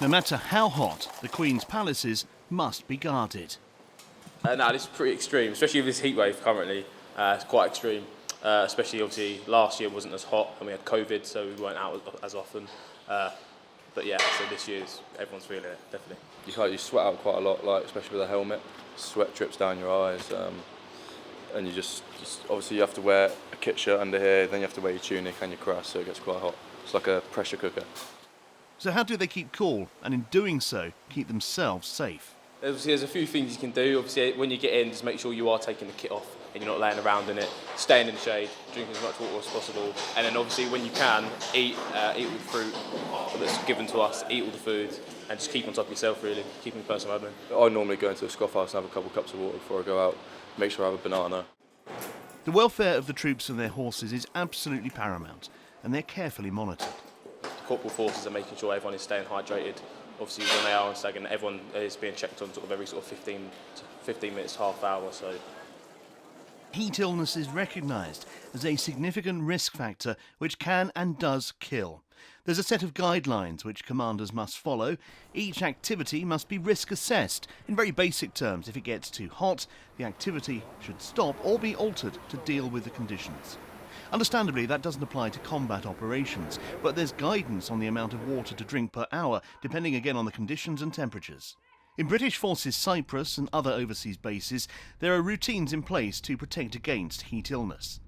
No matter how hot, the Queen's palaces must be guarded. No, this is pretty extreme, especially with this heat wave currently. It's quite extreme, especially obviously last year wasn't as hot and we had COVID, so we weren't out as often. But yeah, so this year's everyone's feeling it, definitely. You sweat out quite a lot, like especially with a helmet. Sweat drips down your eyes, and you just obviously you have to wear a kit shirt under here, then you have to wear your tunic and your cuirass, so it gets quite hot. It's like a pressure cooker. So how do they keep cool and in doing so keep themselves safe? Obviously, there's a few things you can do. Obviously, when you get in, just make sure you are taking the kit off and you're not laying around in it. Staying in the shade, drinking as much water as possible, and then obviously when you can, eat all the fruit that's given to us, eat all the food, and just keep on top of yourself really, keeping the personal admin. I normally go into a scoff house and have a couple of cups of water before I go out. Make sure I have a banana. The welfare of the troops and their horses is absolutely paramount, and they're carefully monitored. The corporal forces are making sure everyone is staying hydrated. Obviously, when they are on stag, everyone is being checked on sort of every sort of 15 minutes, half hour. So, heat illness is recognised as a significant risk factor which can and does kill. There's a set of guidelines which commanders must follow. Each activity must be risk assessed. In very basic terms, if it gets too hot, the activity should stop or be altered to deal with the conditions. Understandably, that doesn't apply to combat operations, but there's guidance on the amount of water to drink per hour, depending again on the conditions and temperatures. In British Forces Cyprus and other overseas bases, there are routines in place to protect against heat illness.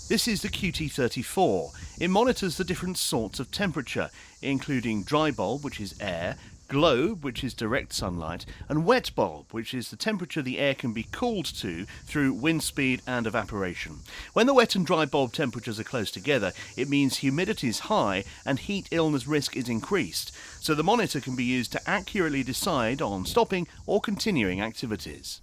This is the QT34. It monitors the different sorts of temperature, including dry bulb, which is air, globe, which is direct sunlight, and wet bulb, which is the temperature the air can be cooled to through wind speed and evaporation. When the wet and dry bulb temperatures are close together, it means humidity is high and heat illness risk is increased, so the monitor can be used to accurately decide on stopping or continuing activities.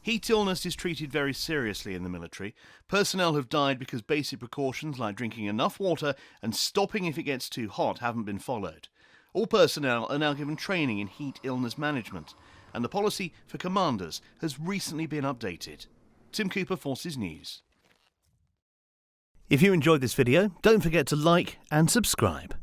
Heat illness is treated very seriously in the military. Personnel have died because basic precautions like drinking enough water and stopping if it gets too hot haven't been followed. All personnel are now given training in heat illness management, and the policy for commanders has recently been updated. Tim Cooper, Forces News. If you enjoyed this video, don't forget to like and subscribe.